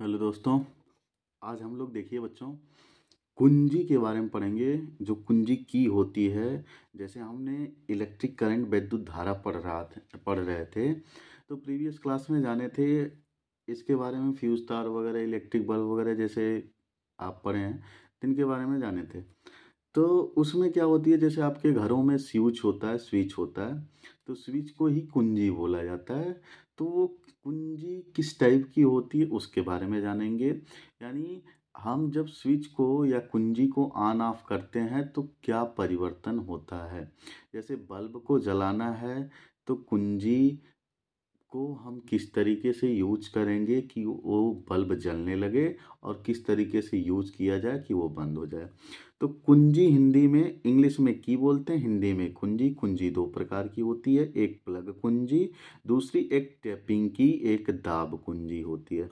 Hello दोस्तों। आज हम लोग देखिए बच्चों कुंजी के बारे में पढ़ेंगे। जो कुंजी की होती है, जैसे हमने इलेक्ट्रिक करंट विद्युत धारा पढ़ रहे थे, तो प्रीवियस क्लास में जाने थे इसके बारे में। फ्यूज तार वगैरह, इलेक्ट्रिक बल्ब वगैरह जैसे आप पढ़े हैं, इनके बारे में जाने थे। तो उसमें क्या होती है, जैसे आपके घरों में स्विच होता है, स्विच होता है, तो स्विच को ही कुंजी बोला जाता है। तो वो कुंजी किस टाइप की होती है उसके बारे में जानेंगे। यानी हम जब स्विच को या कुंजी को ऑन ऑफ करते हैं तो क्या परिवर्तन होता है। जैसे बल्ब को जलाना है तो कुंजी को हम किस तरीके से यूज करेंगे कि वो बल्ब जलने लगे, और किस तरीके से यूज किया जाए कि वो बंद हो जाए। तो कुंजी हिंदी में, इंग्लिश में की बोलते हैं, हिंदी में कुंजी। कुंजी दो प्रकार की होती है, एक प्लग कुंजी, दूसरी एक टैपिंग की, एक दाब कुंजी होती है।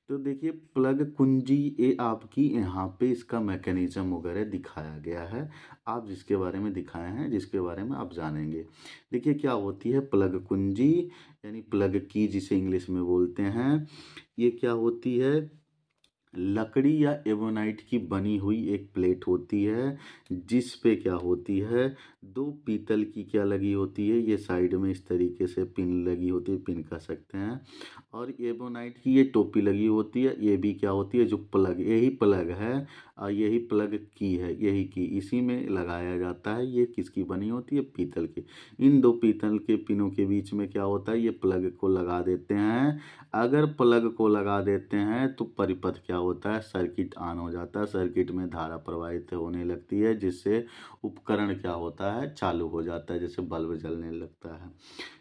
तो देखिए प्लग कुंजी ये आपकी यहाँ पे इसका मैकेनिज्म वगैरह दिखाया गया है। आप जिसके बारे में दिखाए हैं, जिसके बारे में आप जानेंगे। देखिए क्या होती है प्लग कुंजी, यानी प्लग की जिसे इंग्लिश में बोलते हैं। ये क्या होती है, लकड़ी या एवोनाइट की बनी हुई एक प्लेट होती है, जिस पे क्या होती है, दो पीतल की क्या लगी होती है, ये साइड में इस तरीके से पिन लगी होती है, पिन कह सकते हैं। और एवोनाइट की ये टोपी लगी होती है, ये भी क्या होती है, जो प्लग, यही प्लग है और यही प्लग की है, यही की इसी में लगाया जाता है। ये किसकी बनी होती है, पीतल की। इन दो पीतल के पिनों के बीच में क्या होता है, ये प्लग को लगा देते हैं। अगर प्लग को लगा देते हैं तो परिपथ क्या होता है, सर्किट ऑन हो जाता है। सर्किट में धारा प्रवाहित होने लगती है, जिससे उपकरण क्या होता है, चालू हो जाता है, जैसे बल्ब जलने लगता है।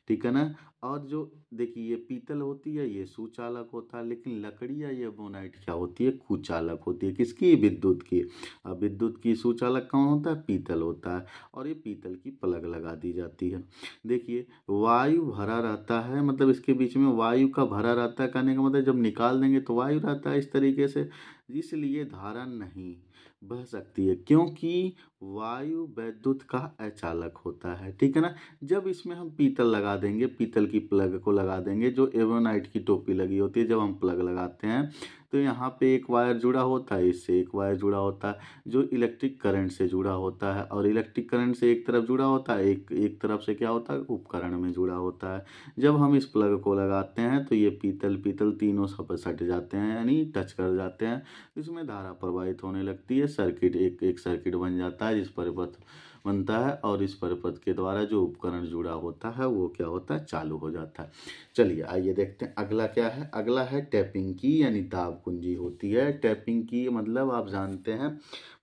ठीक है ना। और जो देखिए ये पीतल होती है, ये सुचालक होता है, लेकिन लकड़ी या ये बोनाइट क्या होती है, कुचालक होती है। किसकी, विद्युत की। अब विद्युत की सुचालक कौन होता है, पीतल होता है। और ये पीतल की प्लग लगा दी जाती है। देखिए वायु भरा रहता है, मतलब इसके बीच में वायु का भरा रहता है, कहने का मतलब जब निकाल देंगे तो वायु रहता है इस तरीके से, इसलिए धारा नहीं बह सकती है, क्योंकि वायु विद्युत का अचालक होता है। ठीक है ना। जब इसमें हम पीतल लगा देंगे, पीतल की प्लग को लगा देंगे, जो एवोनाइट की टोपी लगी होती है, जब हम प्लग लगाते हैं तो यहाँ पे एक वायर जुड़ा होता है, इससे एक वायर जुड़ा होता है जो इलेक्ट्रिक करंट से जुड़ा होता है। और इलेक्ट्रिक करंट से एक तरफ जुड़ा होता है, एक तरफ से क्या होता है, उपकरण में जुड़ा होता है। जब हम इस प्लग को लगाते हैं तो ये पीतल पीतल तीनों सब सट जाते हैं, यानी टच कर जाते हैं। इसमें धारा प्रवाहित होने लगती है, सर्किट एक एक सर्किट बन जाता है, जिस परिपथ बनता है, और इस परिपथ के द्वारा जो उपकरण जुड़ा होता है वो क्या होता है, चालू हो जाता है। चलिए आइए देखते हैं अगला क्या है। अगला है टैपिंग की, यानी दाब कुंजी होती है। टैपिंग की मतलब आप जानते हैं,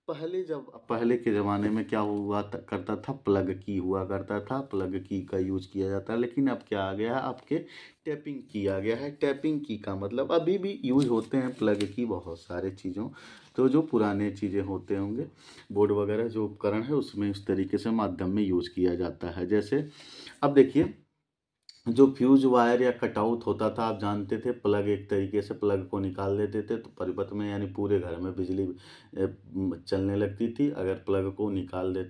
पहले के ज़माने में क्या हुआ करता था, प्लग की हुआ करता था, प्लग की का यूज किया जाता है। लेकिन अब क्या आ गया है, आपके टैपिंग की आ गया है। टैपिंग की का मतलब अभी भी यूज होते हैं प्लग की बहुत सारे चीज़ों, तो जो पुराने चीज़ें होते होंगे, बोर्ड वगैरह जो उपकरण है उसमें इस तरीके से माध्यम में यूज किया जाता है। जैसे अब देखिए जो फ्यूज वायर या कटआउट होता था, आप जानते थे, प्लग एक तरीके से प्लग को निकाल देते थे तो परिपथ में यानी पूरे घर में बिजली चलने लगती थी। अगर प्लग को निकाल दे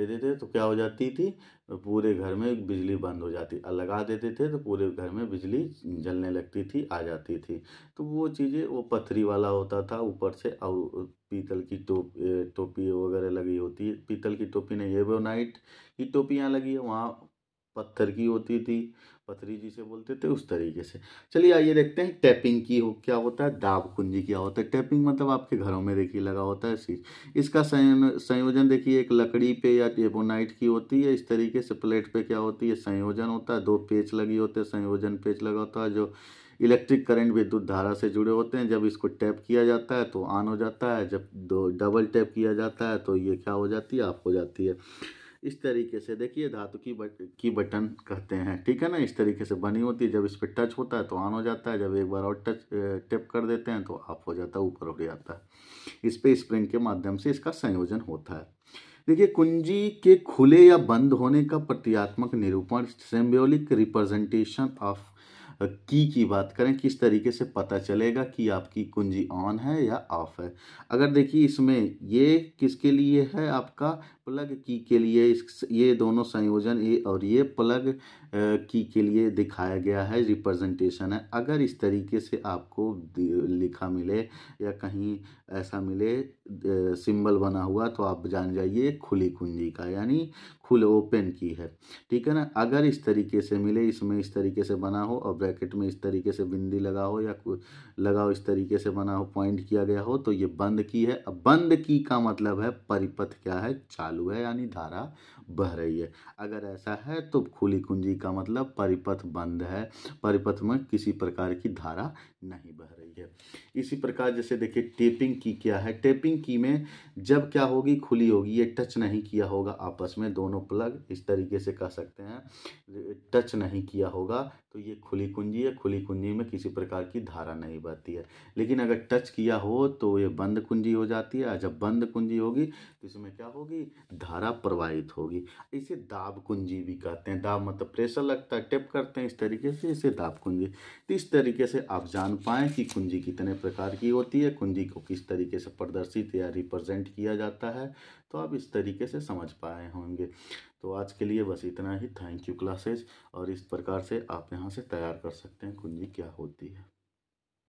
देते तो क्या हो जाती थी, पूरे घर में बिजली बंद हो जाती। लगा देते थे तो पूरे घर में बिजली जलने लगती थी, आ जाती थी। तो वो चीज़ें, वो पथरी वाला होता था ऊपर से, और पीतल की टोपी वगैरह लगी होती है। पीतल की टोपी नहीं, एवोनाइट की टोपियाँ लगी है, वहाँ पत्थर की होती थी, पथरी जिसे बोलते थे, उस तरीके से। चलिए आइए देखते हैं टैपिंग की क्या होता है, दाब कुंजी क्या होता है। टैपिंग मतलब आपके घरों में देखिए लगा होता है चीज। इसका संयोजन देखिए, एक लकड़ी पे या एबोनाइट की होती है, इस तरीके से प्लेट पे क्या होती है, संयोजन होता है, दो पेच लगी होते हैं, संयोजन पेच लगा होता है, जो इलेक्ट्रिक करंट विद्युत धारा से जुड़े होते हैं। जब इसको टैप किया जाता है तो ऑन हो जाता है, जब दो डबल टैप किया जाता है तो ये क्या हो जाती है, ऑफ हो जाती है। इस तरीके से देखिए धातु की बटन कहते हैं। ठीक है ना, इस तरीके से बनी होती है। जब इस पर टच होता है तो ऑन हो जाता है, जब एक बार और टैप कर देते हैं तो ऑफ हो जाता है, ऊपर उठ जाता है। इस पे स्प्रिंग के माध्यम से इसका संयोजन होता है। देखिए कुंजी के खुले या बंद होने का प्रतीकात्मक निरूपण, सिंबॉलिक रिप्रेजेंटेशन ऑफ की बात करें, किस तरीके से पता चलेगा कि आपकी कुंजी ऑन है या ऑफ है। अगर देखिए इसमें ये किसके लिए है, आपका प्लग की के लिए ये दोनों संयोजन, ये और ये प्लग की के लिए दिखाया गया है, रिप्रेजेंटेशन है। अगर इस तरीके से आपको लिखा मिले या कहीं ऐसा मिले सिंबल बना हुआ, तो आप जान जाइए खुली कुंजी का, यानी खुले ओपन की है, ठीक है ना। अगर इस तरीके से मिले, इसमें इस तरीके से बना हो और ब्रैकेट में इस तरीके से बिंदी लगा हो या लगाओ इस तरीके से बना हो, पॉइंट किया गया हो, तो ये बंद की है। अब बंद की का मतलब है परिपथ क्या है, चालू है, यानी धारा बह रही है। अगर ऐसा है तो खुली कुंजी का मतलब परिपथ बंद है, परिपथ में किसी प्रकार की धारा नहीं बह रही है। इसी प्रकार जैसे देखिए टेपिंग की क्या है, टेपिंग की में जब क्या होगी, खुली होगी, ये टच नहीं किया होगा आपस में, दोनों प्लग इस तरीके से कह सकते हैं, टच नहीं किया होगा तो ये खुली कुंजी है। खुली कुंजी में किसी प्रकार की धारा नहीं बहती है। लेकिन अगर टच किया हो तो ये बंद कुंजी हो जाती है। जब बंद कुंजी होगी तो इसमें क्या होगी, धारा प्रवाहित होगी। इसे दाब कुंजी भी कहते हैं। दाब मतलब प्रेशर लगता है, टेप करते हैं इस तरीके से, इसे दाब कुंजी। तो इस तरीके से आप जान पाएँ कि कुंजी कितने प्रकार की होती है, कुंजी को किस तरीके से प्रदर्शित या रिप्रेजेंट किया जाता है, तो आप इस तरीके से समझ पाए होंगे। तो आज के लिए बस इतना ही। Thank you classes. और इस प्रकार से आप यहाँ से तैयार कर सकते हैं कुंजी क्या होती है।